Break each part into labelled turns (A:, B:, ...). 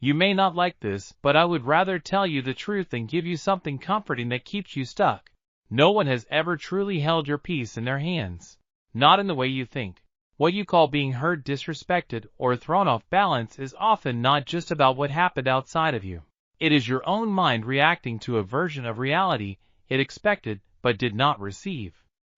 A: You may not like this, but I would rather tell you the truth than give you something comforting that keeps you stuck. No one has ever truly held your peace in their hands. Not in the way you think. What you call being hurt, disrespected, or thrown off balance is often not just about what happened outside of you. It is your own mind reacting to a version of reality it expected but did not receive.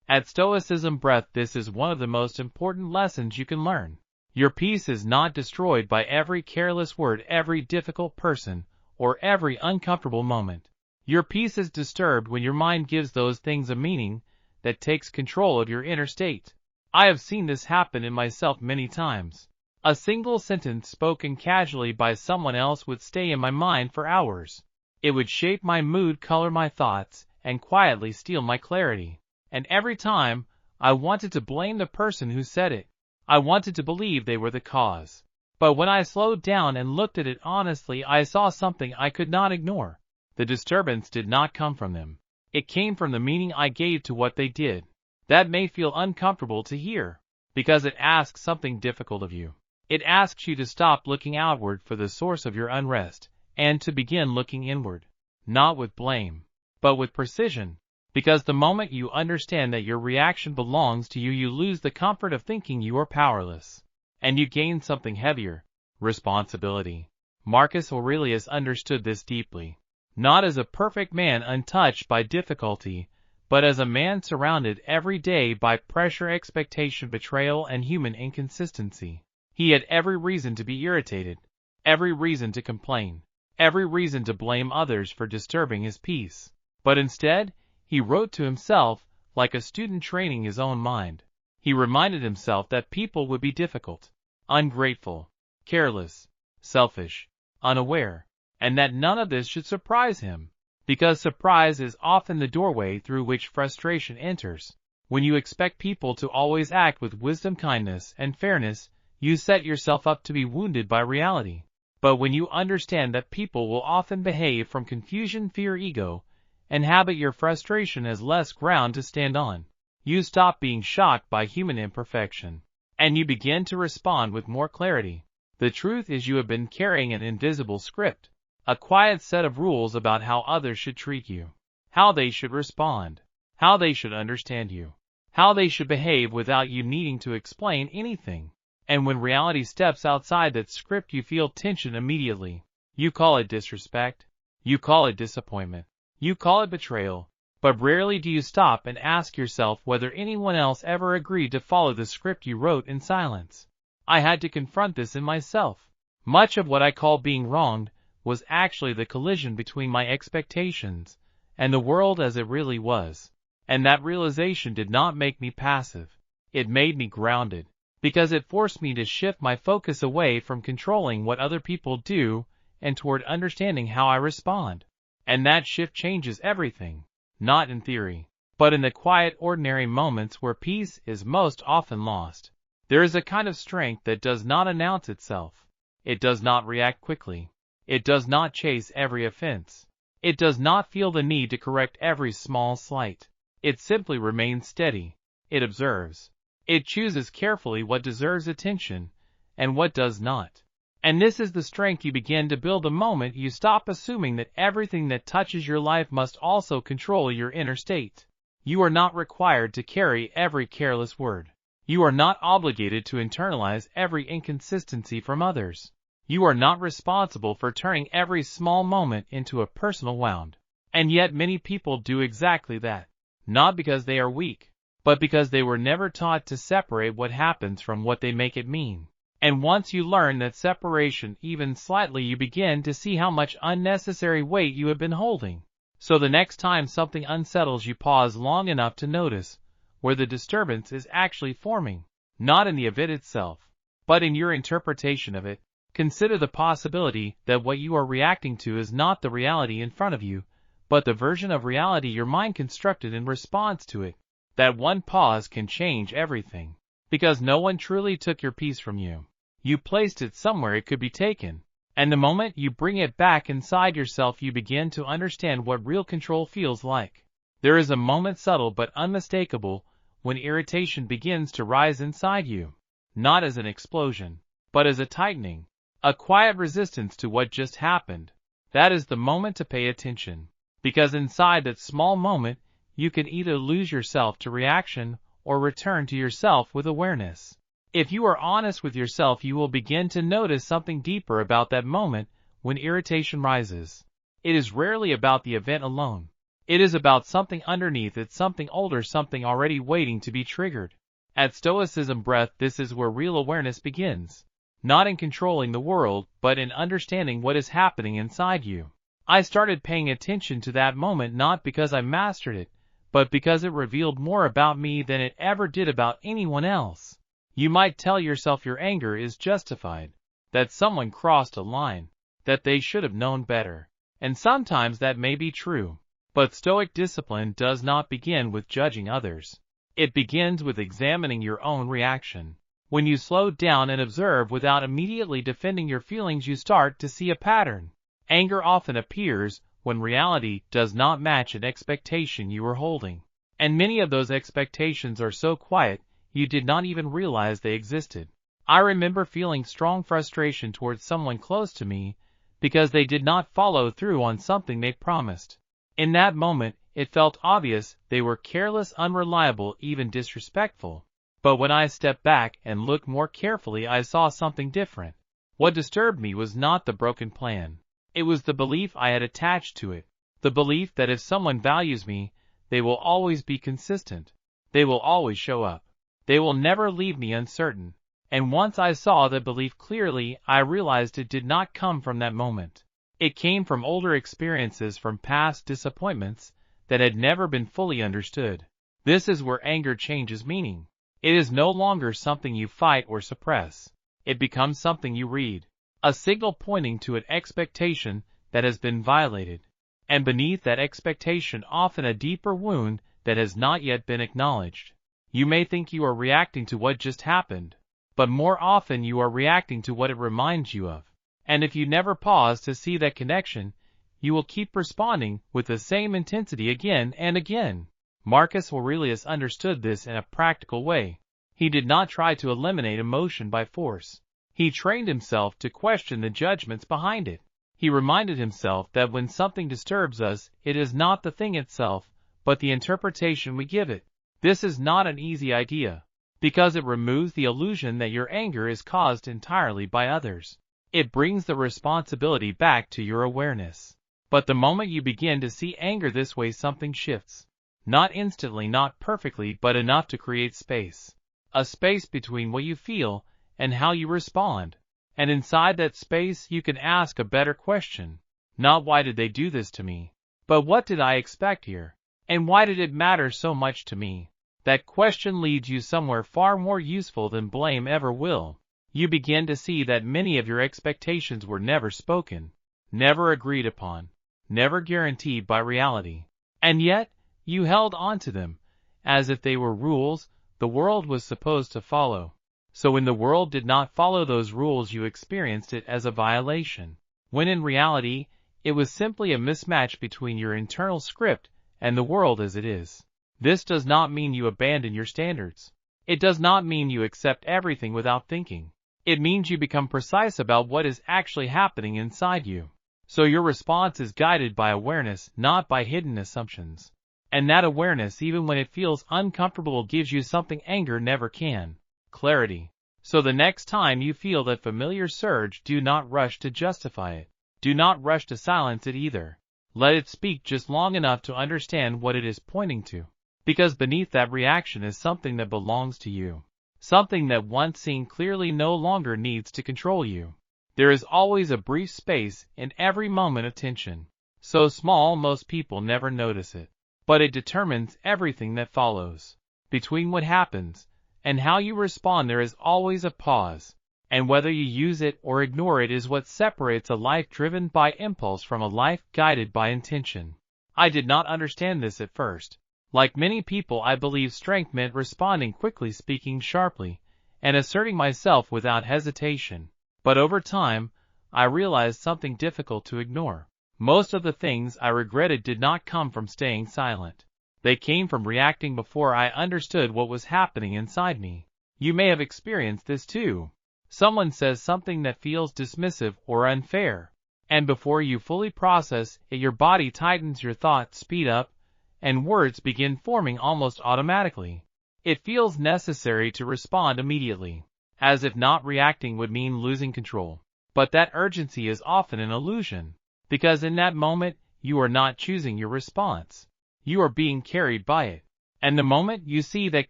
A: At Stoicism Breath, this is one of the most important lessons you can learn. Your peace is not destroyed by every careless word, every difficult person, or every uncomfortable moment. Your peace is disturbed when your mind gives those things a meaning that takes control of your inner state. I have seen this happen in myself many times. A single sentence spoken casually by someone else would stay in my mind for hours. It would shape my mood, color my thoughts, and quietly steal my clarity. And every time, I wanted to blame the person who said it. I wanted to believe they were the cause. But when I slowed down and looked at it honestly, I saw something I could not ignore. The disturbance did not come from them. It came from the meaning I gave to what they did. That may feel uncomfortable to hear, because it asks something difficult of you. It asks you to stop looking outward for the source of your unrest, and to begin looking inward. Not with blame, but with precision. Because the moment you understand that your reaction belongs to you, you lose the comfort of thinking you are powerless. And you gain something heavier: responsibility. Marcus Aurelius understood this deeply. Not as a perfect man untouched by difficulty, but as a man surrounded every day by pressure, expectation, betrayal, and human inconsistency. He had every reason to be irritated, every reason to complain, every reason to blame others for disturbing his peace. But instead, he wrote to himself, like a student training his own mind. He reminded himself that people would be difficult, ungrateful, careless, selfish, unaware, and that none of this should surprise him, because surprise is often the doorway through which frustration enters. When you expect people to always act with wisdom, kindness, and fairness, you set yourself up to be wounded by reality. But when you understand that people will often behave from confusion, fear, ego, and habit, your frustration has less ground to stand on. You stop being shocked by human imperfection, and you begin to respond with more clarity. The truth is, you have been carrying an invisible script, a quiet set of rules about how others should treat you, how they should respond, how they should understand you, how they should behave without you needing to explain anything. And when reality steps outside that script, you feel tension immediately. You call it disrespect, you call it disappointment, you call it betrayal, but rarely do you stop and ask yourself whether anyone else ever agreed to follow the script you wrote in silence. I had to confront this in myself. Much of what I call being wronged was actually the collision between my expectations and the world as it really was. And that realization did not make me passive. It made me grounded, because it forced me to shift my focus away from controlling what other people do and toward understanding how I respond. And that shift changes everything, not in theory, but in the quiet, ordinary moments where peace is most often lost. There is a kind of strength that does not announce itself. It does not react quickly. It does not chase every offense. It does not feel the need to correct every small slight. It simply remains steady. It observes. It chooses carefully what deserves attention and what does not. And this is the strength you begin to build the moment you stop assuming that everything that touches your life must also control your inner state. You are not required to carry every careless word. You are not obligated to internalize every inconsistency from others. You are not responsible for turning every small moment into a personal wound. And yet many people do exactly that. Not because they are weak, but because they were never taught to separate what happens from what they make it mean. And once you learn that separation, even slightly, you begin to see how much unnecessary weight you have been holding. So the next time something unsettles you, pause long enough to notice where the disturbance is actually forming, not in the event itself, but in your interpretation of it. Consider the possibility that what you are reacting to is not the reality in front of you, but the version of reality your mind constructed in response to it. That one pause can change everything, because no one truly took your peace from you. You placed it somewhere it could be taken, and the moment you bring it back inside yourself, you begin to understand what real control feels like. There is a moment, subtle but unmistakable, when irritation begins to rise inside you, not as an explosion, but as a tightening, a quiet resistance to what just happened. That is the moment to pay attention, because inside that small moment, you can either lose yourself to reaction or return to yourself with awareness. If you are honest with yourself, you will begin to notice something deeper about that moment when irritation rises. It is rarely about the event alone. It is about something underneath it, something older, something already waiting to be triggered. At Stoicism Breath, this is where real awareness begins. Not in controlling the world, but in understanding what is happening inside you. I started paying attention to that moment not because I mastered it, but because it revealed more about me than it ever did about anyone else. You might tell yourself your anger is justified, that someone crossed a line, that they should have known better. And sometimes that may be true. But Stoic discipline does not begin with judging others. It begins with examining your own reaction. When you slow down and observe without immediately defending your feelings, you start to see a pattern. Anger often appears when reality does not match an expectation you were holding. And many of those expectations are so quiet, you did not even realize they existed. I remember feeling strong frustration towards someone close to me because they did not follow through on something they promised. In that moment, it felt obvious they were careless, unreliable, even disrespectful. But when I stepped back and looked more carefully, I saw something different. What disturbed me was not the broken plan. It was the belief I had attached to it. The belief that if someone values me, they will always be consistent. They will always show up. They will never leave me uncertain. And once I saw that belief clearly, I realized it did not come from that moment. It came from older experiences, from past disappointments that had never been fully understood. This is where anger changes meaning. It is no longer something you fight or suppress. It becomes something you read, a signal pointing to an expectation that has been violated. And beneath that expectation, often a deeper wound that has not yet been acknowledged. You may think you are reacting to what just happened, but more often you are reacting to what it reminds you of. And if you never pause to see that connection, you will keep responding with the same intensity again and again. Marcus Aurelius understood this in a practical way. He did not try to eliminate emotion by force. He trained himself to question the judgments behind it. He reminded himself that when something disturbs us, it is not the thing itself, but the interpretation we give it. This is not an easy idea, because it removes the illusion that your anger is caused entirely by others. It brings the responsibility back to your awareness. But the moment you begin to see anger this way, something shifts. Not instantly, not perfectly, but enough to create space. A space between what you feel and how you respond. And inside that space, you can ask a better question. Not why did they do this to me, but what did I expect here? And why did it matter so much to me? That question leads you somewhere far more useful than blame ever will. You begin to see that many of your expectations were never spoken, never agreed upon, never guaranteed by reality. And yet, you held on to them, as if they were rules the world was supposed to follow. So when the world did not follow those rules, you experienced it as a violation, when in reality, it was simply a mismatch between your internal script and the world as it is. This does not mean you abandon your standards. It does not mean you accept everything without thinking. It means you become precise about what is actually happening inside you. So your response is guided by awareness, not by hidden assumptions. And that awareness, even when it feels uncomfortable, gives you something anger never can: clarity. So the next time you feel that familiar surge, do not rush to justify it. Do not rush to silence it either. Let it speak just long enough to understand what it is pointing to. Because beneath that reaction is something that belongs to you. Something that, once seen clearly, no longer needs to control you. There is always a brief space in every moment of tension. So small most people never notice it. But it determines everything that follows. Between what happens and how you respond, there is always a pause. And whether you use it or ignore it is what separates a life driven by impulse from a life guided by intention. I did not understand this at first. Like many people, I believed strength meant responding quickly, speaking sharply, and asserting myself without hesitation. But over time, I realized something difficult to ignore. Most of the things I regretted did not come from staying silent. They came from reacting before I understood what was happening inside me. You may have experienced this too. Someone says something that feels dismissive or unfair, and before you fully process it, your body tightens, your thoughts speed up, and words begin forming almost automatically. It feels necessary to respond immediately, as if not reacting would mean losing control. But that urgency is often an illusion, because in that moment, you are not choosing your response. You are being carried by it. And the moment you see that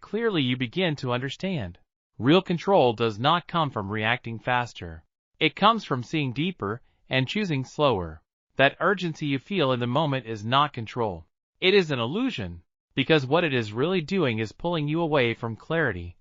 A: clearly, you begin to understand. Real control does not come from reacting faster. It comes from seeing deeper and choosing slower. That urgency you feel in the moment is not control. It is an illusion, because what it is really doing is pulling you away from clarity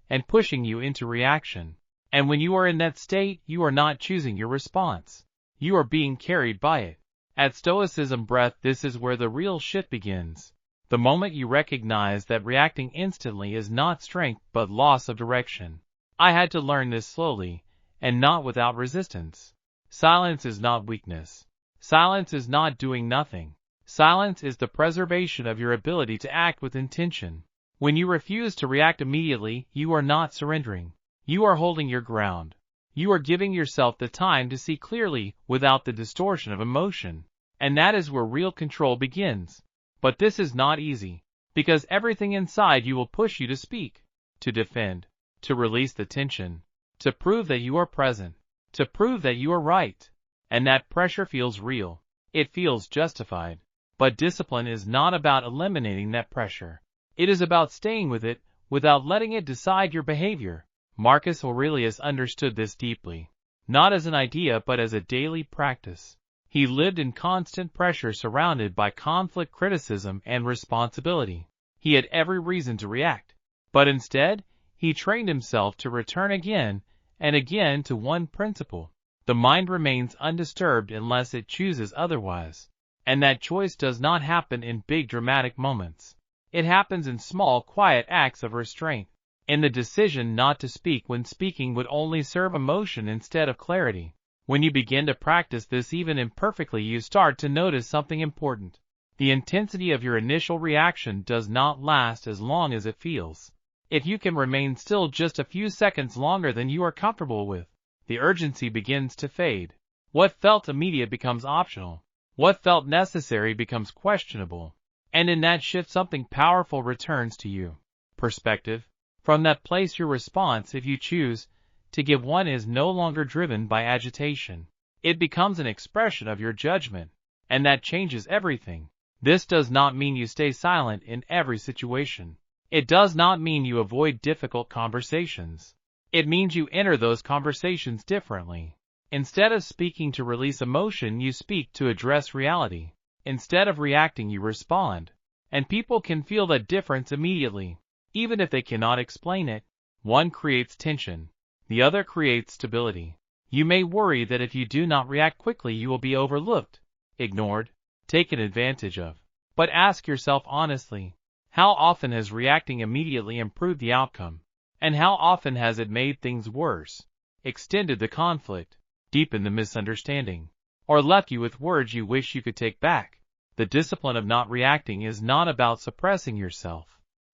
A: and pushing you into reaction. And when you are in that state, you are not choosing your response. You are being carried by it. At Stoicism Breath, this is where the real shift begins. The moment you recognize that reacting instantly is not strength but loss of direction. I had to learn this slowly, and not without resistance. Silence is not weakness. Silence is not doing nothing. Silence is the preservation of your ability to act with intention. When you refuse to react immediately, you are not surrendering. You are holding your ground. You are giving yourself the time to see clearly without the distortion of emotion. And that is where real control begins. But this is not easy, because everything inside you will push you to speak, to defend, to release the tension, to prove that you are present, to prove that you are right. And that pressure feels real. It feels justified. But discipline is not about eliminating that pressure. It is about staying with it without letting it decide your behavior. Marcus Aurelius understood this deeply, not as an idea but as a daily practice. He lived in constant pressure, surrounded by conflict, criticism, and responsibility. He had every reason to react, but instead, he trained himself to return again and again to one principle. The mind remains undisturbed unless it chooses otherwise. And that choice does not happen in big dramatic moments. It happens in small, quiet acts of restraint. In the decision not to speak when speaking would only serve emotion instead of clarity. When you begin to practice this even imperfectly, you start to notice something important. The intensity of your initial reaction does not last as long as it feels. If you can remain still just a few seconds longer than you are comfortable with, the urgency begins to fade. What felt immediate becomes optional. What felt necessary becomes questionable. And in that shift, something powerful returns to you. Perspective. From that place, your response, if you choose to give one, is no longer driven by agitation. It becomes an expression of your judgment, and that changes everything. This does not mean you stay silent in every situation. It does not mean you avoid difficult conversations. It means you enter those conversations differently. Instead of speaking to release emotion, you speak to address reality. Instead of reacting, you respond. And people can feel that difference immediately, even if they cannot explain it. One creates tension. The other creates stability. You may worry that if you do not react quickly, you will be overlooked, ignored, taken advantage of. But ask yourself honestly, how often has reacting immediately improved the outcome? And how often has it made things worse, extended the conflict, deepened the misunderstanding, or left you with words you wish you could take back? The discipline of not reacting is not about suppressing yourself.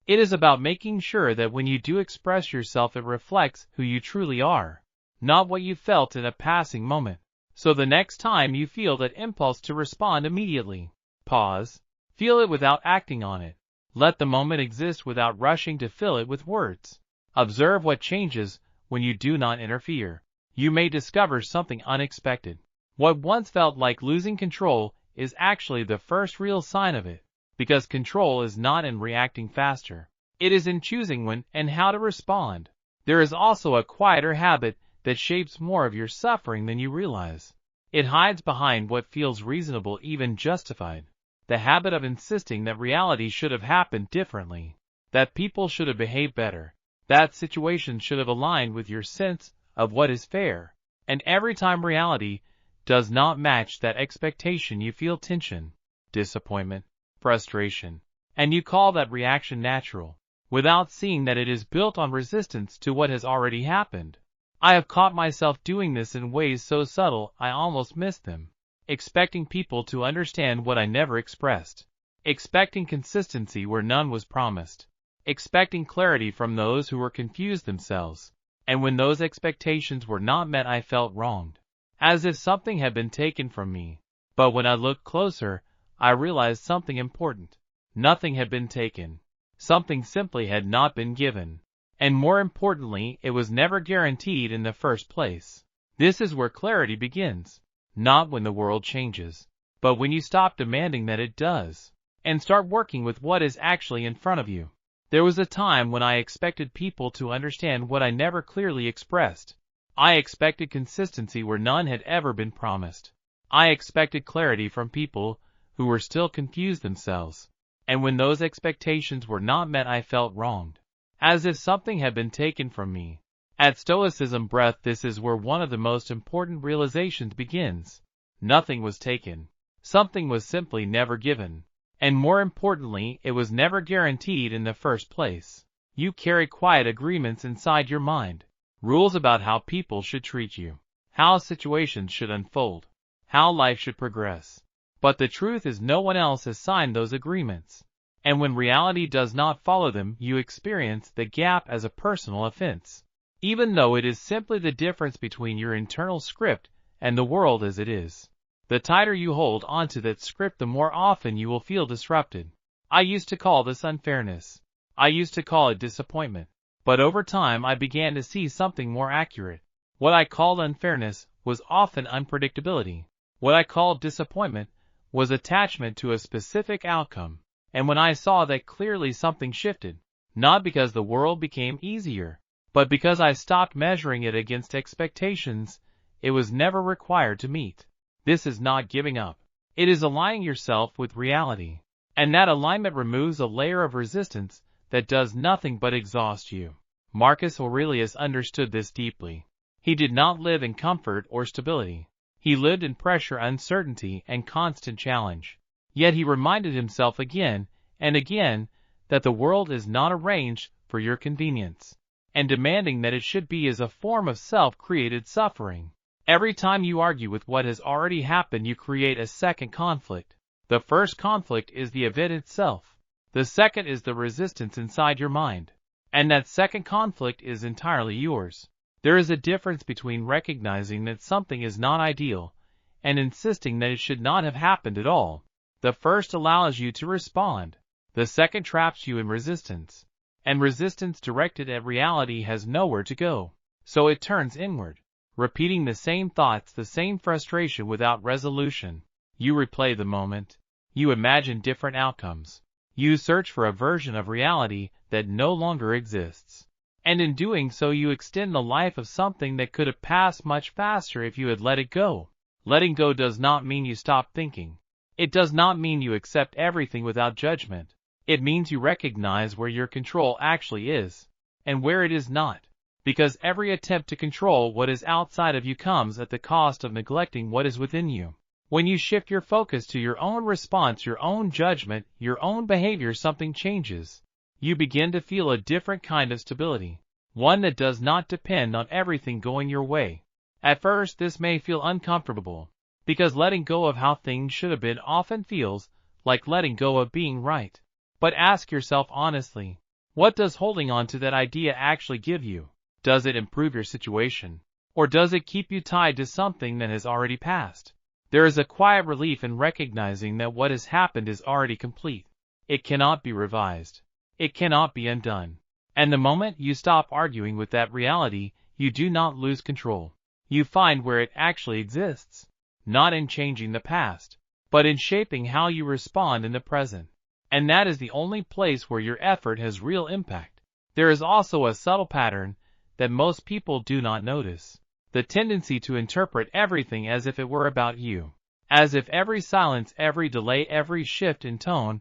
A: It is about making sure that when you do express yourself, it reflects who you truly are, not what you felt in a passing moment. So the next time you feel that impulse to respond immediately, pause, feel it without acting on it. Let the moment exist without rushing to fill it with words. Observe what changes when you do not interfere. You may discover something unexpected. What once felt like losing control is actually the first real sign of it. Because control is not in reacting faster. It is in choosing when and how to respond. There is also a quieter habit that shapes more of your suffering than you realize. It hides behind what feels reasonable, even justified. The habit of insisting that reality should have happened differently, that people should have behaved better, that situations should have aligned with your sense of what is fair. And every time reality does not match that expectation, you feel tension, disappointment, frustration, and you call that reaction natural, without seeing that it is built on resistance to what has already happened. I have caught myself doing this in ways so subtle I almost missed them. Expecting people to understand what I never expressed. Expecting consistency where none was promised. Expecting clarity from those who were confused themselves. And when those expectations were not met, I felt wronged, as if something had been taken from me. But when I looked closer, I realized something important. Nothing had been taken. Something simply had not been given. And more importantly, it was never guaranteed in the first place. This is where clarity begins. Not when the world changes, but when you stop demanding that it does, and start working with what is actually in front of you. There was a time when I expected people to understand what I never clearly expressed. I expected consistency where none had ever been promised. I expected clarity from people who were still confused themselves. And when those expectations were not met, I felt wronged, as if something had been taken from me. At Stoicism Breath, this is where one of the most important realizations begins. Nothing was taken. Something was simply never given. And more importantly, it was never guaranteed in the first place. You carry quiet agreements inside your mind. Rules about how people should treat you. How situations should unfold. How life should progress. But the truth is, no one else has signed those agreements. And when reality does not follow them, you experience the gap as a personal offense, even though it is simply the difference between your internal script and the world as it is. The tighter you hold onto that script, the more often you will feel disrupted. I used to call this unfairness. I used to call it disappointment. But over time I began to see something more accurate. What I called unfairness was often unpredictability. What I called disappointment was attachment to a specific outcome. And when I saw that clearly, something shifted. Not because the world became easier, but because I stopped measuring it against expectations it was never required to meet. This is not giving up. It is aligning yourself with reality. And that alignment removes a layer of resistance that does nothing but exhaust you. Marcus Aurelius understood this deeply. He did not live in comfort or stability. He lived in pressure, uncertainty, and constant challenge. Yet he reminded himself again and again that the world is not arranged for your convenience. And demanding that it should be is a form of self-created suffering. Every time you argue with what has already happened, you create a second conflict. The first conflict is the event itself. The second is the resistance inside your mind. And that second conflict is entirely yours. There is a difference between recognizing that something is not ideal and insisting that it should not have happened at all. The first allows you to respond. The second traps you in resistance. And resistance directed at reality has nowhere to go. So it turns inward, repeating the same thoughts, the same frustration without resolution. You replay the moment. You imagine different outcomes. You search for a version of reality that no longer exists. And in doing so, you extend the life of something that could have passed much faster if you had let it go. Letting go does not mean you stop thinking. It does not mean you accept everything without judgment. It means you recognize where your control actually is, and where it is not. Because every attempt to control what is outside of you comes at the cost of neglecting what is within you. When you shift your focus to your own response, your own judgment, your own behavior, something changes. You begin to feel a different kind of stability, one that does not depend on everything going your way. At first, this may feel uncomfortable, because letting go of how things should have been often feels like letting go of being right. But ask yourself honestly, what does holding on to that idea actually give you? Does it improve your situation? Or does it keep you tied to something that has already passed? There is a quiet relief in recognizing that what has happened is already complete. It cannot be revised. It cannot be undone. And the moment you stop arguing with that reality, you do not lose control. You find where it actually exists, not in changing the past, but in shaping how you respond in the present. And that is the only place where your effort has real impact. There is also a subtle pattern that most people do not notice. The tendency to interpret everything as if it were about you. As if every silence, every delay, every shift in tone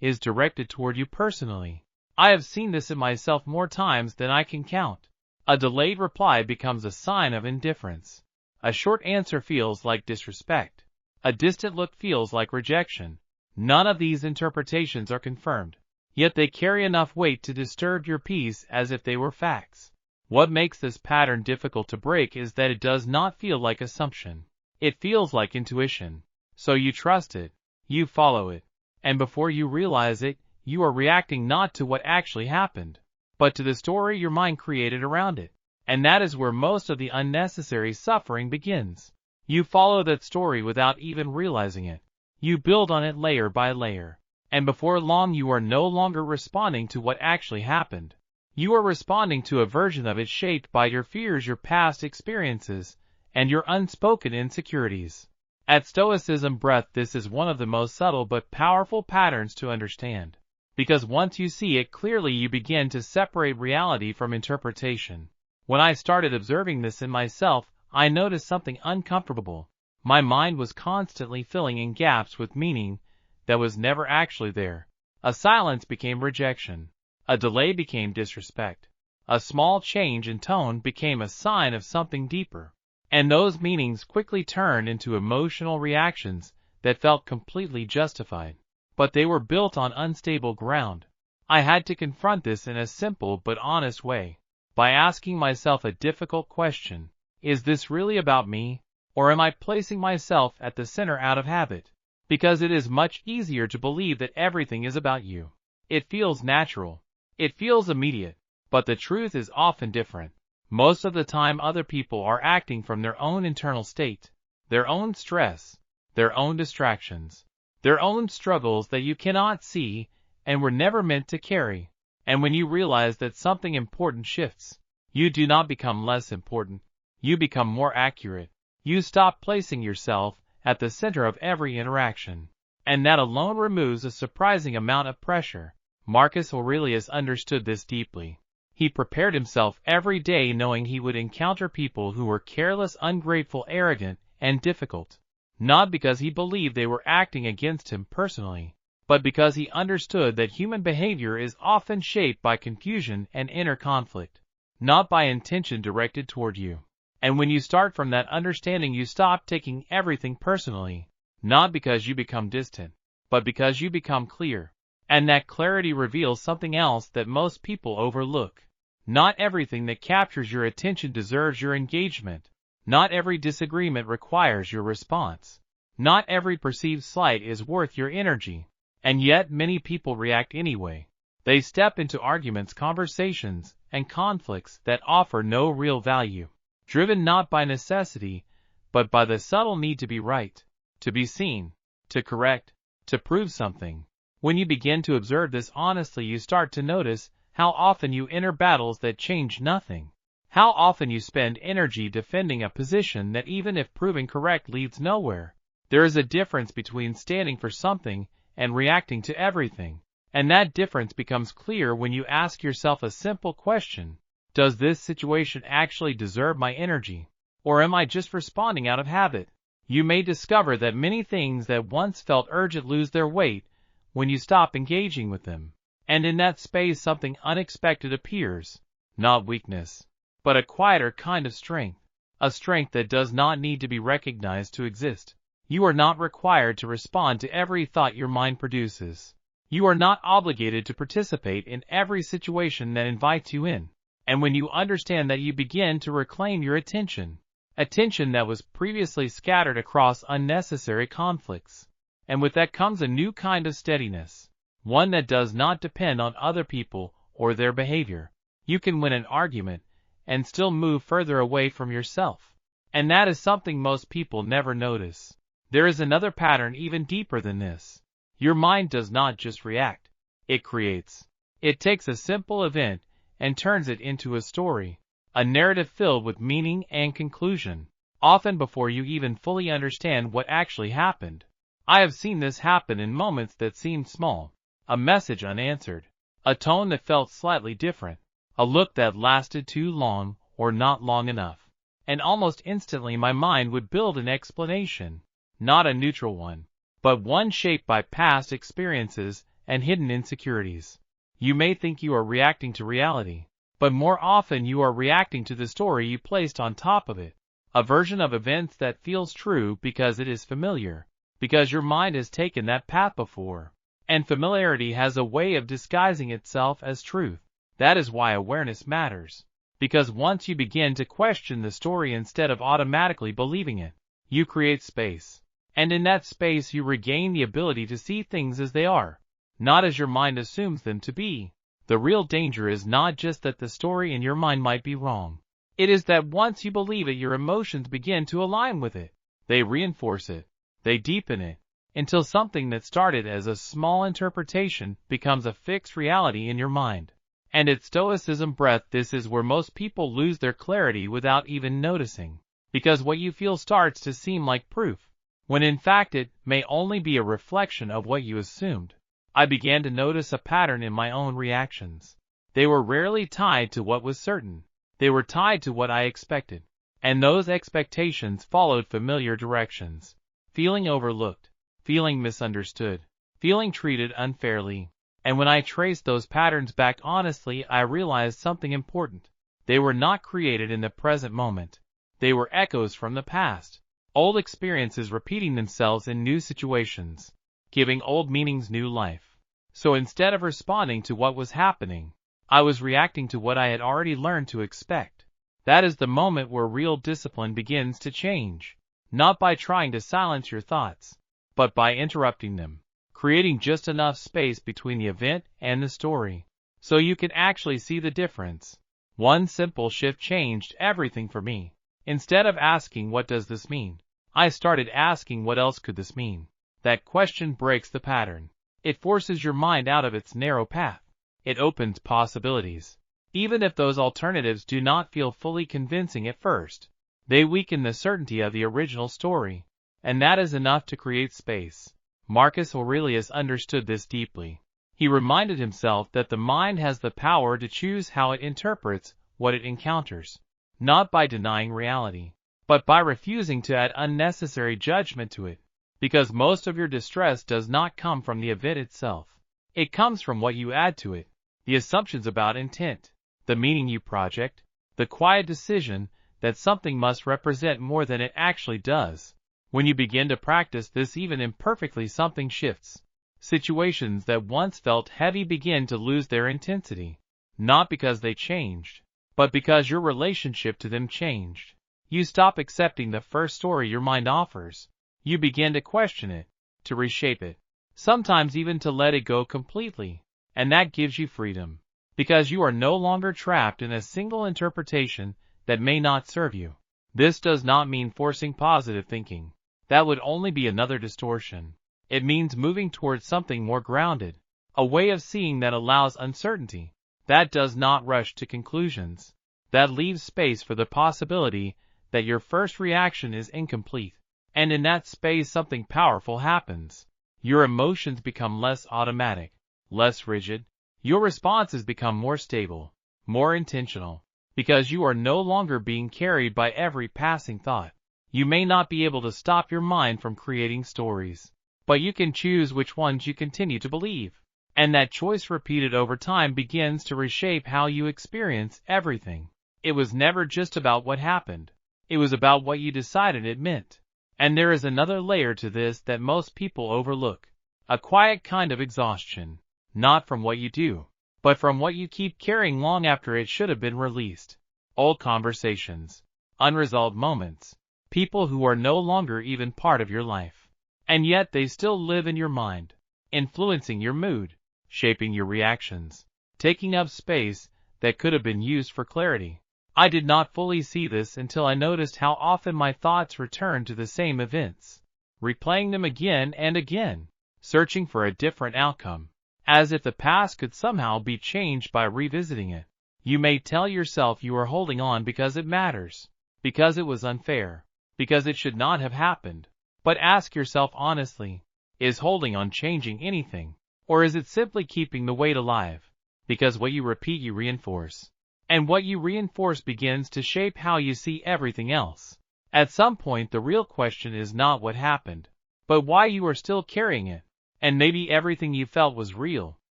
A: is directed toward you personally. I have seen this in myself more times than I can count. A delayed reply becomes a sign of indifference. A short answer feels like disrespect. A distant look feels like rejection. None of these interpretations are confirmed, yet they carry enough weight to disturb your peace as if they were facts. What makes this pattern difficult to break is that it does not feel like assumption. It feels like intuition. So you trust it, you follow it, and before you realize it, you are reacting not to what actually happened, but to the story your mind created around it. And that is where most of the unnecessary suffering begins. You follow that story without even realizing it. You build on it layer by layer. And before long you are no longer responding to what actually happened. You are responding to a version of it shaped by your fears, your past experiences, and your unspoken insecurities. At Stoicism Breath, this is one of the most subtle but powerful patterns to understand. Because once you see it clearly, you begin to separate reality from interpretation. When I started observing this in myself, I noticed something uncomfortable. My mind was constantly filling in gaps with meaning that was never actually there. A silence became rejection. A delay became disrespect. A small change in tone became a sign of something deeper. And those meanings quickly turned into emotional reactions that felt completely justified. But they were built on unstable ground. I had to confront this in a simple but honest way, by asking myself a difficult question. Is this really about me? Or am I placing myself at the center out of habit? Because it is much easier to believe that everything is about you. It feels natural. It feels immediate. But the truth is often different. Most of the time other people are acting from their own internal state, their own stress, their own distractions, their own struggles that you cannot see and were never meant to carry. And when you realize that something important shifts, you do not become less important. You become more accurate. You stop placing yourself at the center of every interaction. And that alone removes a surprising amount of pressure. Marcus Aurelius understood this deeply. He prepared himself every day knowing he would encounter people who were careless, ungrateful, arrogant, and difficult. Not because he believed they were acting against him personally, but because he understood that human behavior is often shaped by confusion and inner conflict, not by intention directed toward you. And when you start from that understanding, you stop taking everything personally, not because you become distant, but because you become clear. And that clarity reveals something else that most people overlook. Not everything that captures your attention deserves your engagement. Not every disagreement requires your response. Not every perceived slight is worth your energy. And yet many people react anyway. They step into arguments, conversations, and conflicts that offer no real value, driven not by necessity, but by the subtle need to be right, to be seen, to correct, to prove something. When you begin to observe this honestly, you start to notice how often you enter battles that change nothing. How often you spend energy defending a position that, even if proven correct, leads nowhere. There is a difference between standing for something and reacting to everything. And that difference becomes clear when you ask yourself a simple question. Does this situation actually deserve my energy? Or am I just responding out of habit? You may discover that many things that once felt urgent lose their weight when you stop engaging with them. And in that space something unexpected appears. Not weakness, but a quieter kind of strength. A strength that does not need to be recognized to exist. You are not required to respond to every thought your mind produces. You are not obligated to participate in every situation that invites you in. And when you understand that, you begin to reclaim your attention. Attention that was previously scattered across unnecessary conflicts. And with that comes a new kind of steadiness. One that does not depend on other people or their behavior. You can win an argument and still move further away from yourself. And that is something most people never notice. There is another pattern even deeper than this. Your mind does not just react. It creates. It takes a simple event and turns it into a story. A narrative filled with meaning and conclusion, often before you even fully understand what actually happened. I have seen this happen in moments that seemed small. A message unanswered. A tone that felt slightly different. A look that lasted too long or not long enough. And almost instantly my mind would build an explanation. Not a neutral one, but one shaped by past experiences and hidden insecurities. You may think you are reacting to reality, but more often you are reacting to the story you placed on top of it. A version of events that feels true because it is familiar, because your mind has taken that path before. And familiarity has a way of disguising itself as truth. That is why awareness matters. Because once you begin to question the story instead of automatically believing it, you create space. And in that space you regain the ability to see things as they are, not as your mind assumes them to be. The real danger is not just that the story in your mind might be wrong, It is that once you believe it, your emotions begin to align with it. They reinforce it. They deepen it, until something that started as a small interpretation becomes a fixed reality in your mind. And at Stoicism Breath, this is where most people lose their clarity without even noticing. Because what you feel starts to seem like proof, when in fact it may only be a reflection of what you assumed. I began to notice a pattern in my own reactions. They were rarely tied to what was certain. They were tied to what I expected. And those expectations followed familiar directions. Feeling overlooked, feeling misunderstood, feeling treated unfairly. And when I traced those patterns back honestly, I realized something important. They were not created in the present moment. They were echoes from the past. Old experiences repeating themselves in new situations, giving old meanings new life. So instead of responding to what was happening, I was reacting to what I had already learned to expect. That is the moment where real discipline begins to change. Not by trying to silence your thoughts, but by interrupting them, creating just enough space between the event and the story, so you can actually see the difference. One simple shift changed everything for me. Instead of asking, "What does this mean?" I started asking, "What else could this mean?" That question breaks the pattern. It forces your mind out of its narrow path. It opens possibilities. Even if those alternatives do not feel fully convincing at first, they weaken the certainty of the original story. And that is enough to create space. Marcus Aurelius understood this deeply. He reminded himself that the mind has the power to choose how it interprets what it encounters, not by denying reality, but by refusing to add unnecessary judgment to it. Because most of your distress does not come from the event itself. It comes from what you add to it, the assumptions about intent, the meaning you project, the quiet decision that something must represent more than it actually does. When you begin to practice this even imperfectly, something shifts. Situations that once felt heavy begin to lose their intensity, not because they changed, but because your relationship to them changed. You stop accepting the first story your mind offers. You begin to question it, to reshape it, sometimes even to let it go completely. And that gives you freedom, because you are no longer trapped in a single interpretation that may not serve you. This does not mean forcing positive thinking. That would only be another distortion. It means moving towards something more grounded, a way of seeing that allows uncertainty, that does not rush to conclusions, that leaves space for the possibility that your first reaction is incomplete. And in that space, something powerful happens. Your emotions become less automatic, less rigid. Your responses become more stable, more intentional, because you are no longer being carried by every passing thought. You may not be able to stop your mind from creating stories, but you can choose which ones you continue to believe. And that choice, repeated over time, begins to reshape how you experience everything. It was never just about what happened. It was about what you decided it meant. And there is another layer to this that most people overlook. A quiet kind of exhaustion. Not from what you do, but from what you keep carrying long after it should have been released. Old conversations. Unresolved moments. People who are no longer even part of your life. And yet they still live in your mind, influencing your mood, shaping your reactions, taking up space that could have been used for clarity. I did not fully see this until I noticed how often my thoughts returned to the same events, replaying them again and again, searching for a different outcome, as if the past could somehow be changed by revisiting it. You may tell yourself you are holding on because it matters, because it was unfair, because it should not have happened. But ask yourself honestly, is holding on changing anything? Or is it simply keeping the weight alive? Because what you repeat you reinforce. And what you reinforce begins to shape how you see everything else. At some point, the real question is not what happened, but why you are still carrying it. And maybe everything you felt was real.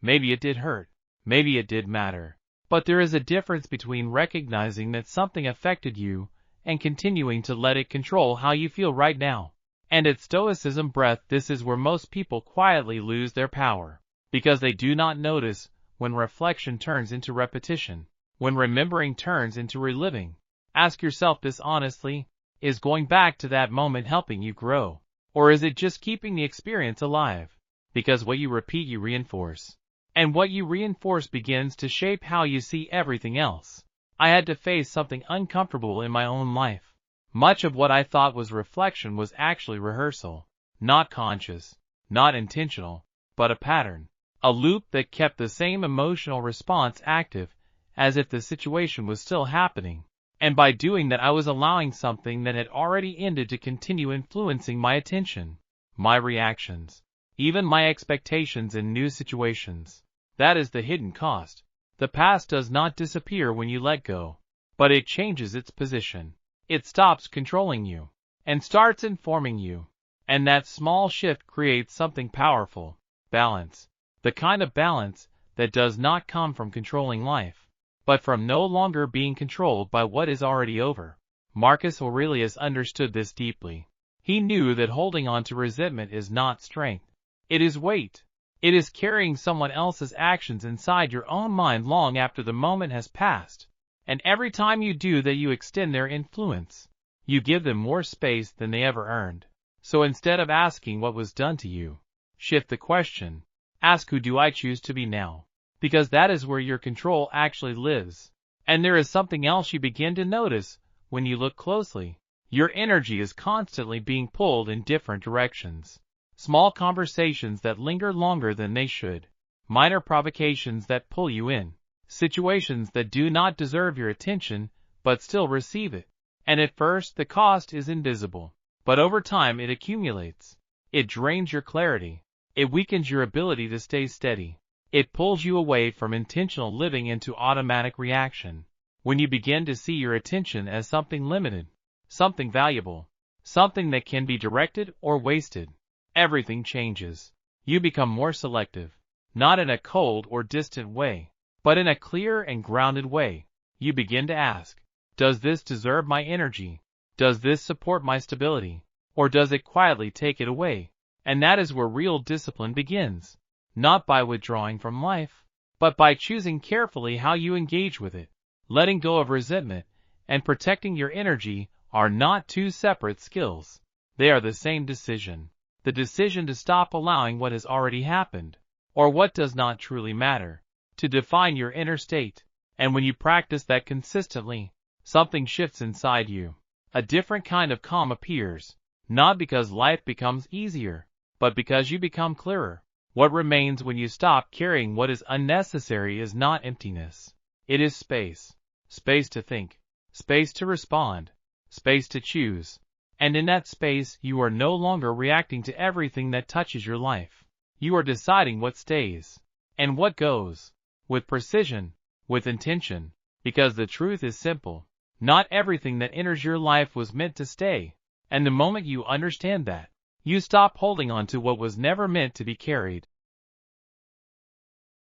A: Maybe it did hurt. Maybe it did matter. But there is a difference between recognizing that something affected you and continuing to let it control how you feel right now. And at Stoicism Breath, this is where most people quietly lose their power, because they do not notice when reflection turns into repetition, when remembering turns into reliving. Ask yourself this honestly, is going back to that moment helping you grow? Or is it just keeping the experience alive? Because what you repeat you reinforce. And what you reinforce begins to shape how you see everything else. I had to face something uncomfortable in my own life. Much of what I thought was reflection was actually rehearsal. Not conscious, not intentional, but a pattern. A loop that kept the same emotional response active, as if the situation was still happening. And by doing that I was allowing something that had already ended to continue influencing my attention, my reactions, even my expectations in new situations. That is the hidden cost. The past does not disappear when you let go, but it changes its position. It stops controlling you, and starts informing you. And that small shift creates something powerful: balance. The kind of balance that does not come from controlling life, but from no longer being controlled by what is already over. Marcus Aurelius understood this deeply. He knew that holding on to resentment is not strength. It is weight. It is carrying someone else's actions inside your own mind long after the moment has passed. And every time you do that, you extend their influence. You give them more space than they ever earned. So instead of asking what was done to you, shift the question. Ask, who do I choose to be now? Because that is where your control actually lives. And there is something else you begin to notice when you look closely. Your energy is constantly being pulled in different directions. Small conversations that linger longer than they should. Minor provocations that pull you in. Situations that do not deserve your attention, but still receive it. And at first the cost is invisible. But over time it accumulates. It drains your clarity. It weakens your ability to stay steady. It pulls you away from intentional living into automatic reaction. When you begin to see your attention as something limited, something valuable, something that can be directed or wasted, everything changes. You become more selective, not in a cold or distant way, but in a clear and grounded way. You begin to ask, does this deserve my energy? Does this support my stability? Or does it quietly take it away? And that is where real discipline begins. Not by withdrawing from life, but by choosing carefully how you engage with it. Letting go of resentment and protecting your energy are not two separate skills. They are the same decision. The decision to stop allowing what has already happened, or what does not truly matter, to define your inner state. And when you practice that consistently, something shifts inside you. A different kind of calm appears, not because life becomes easier, but because you become clearer. What remains when you stop carrying what is unnecessary is not emptiness. It is space. Space to think. Space to respond. Space to choose. And in that space, you are no longer reacting to everything that touches your life. You are deciding what stays and what goes, with precision, with intention, because the truth is simple. Not everything that enters your life was meant to stay. And the moment you understand that, you stop holding on to what was never meant to be carried.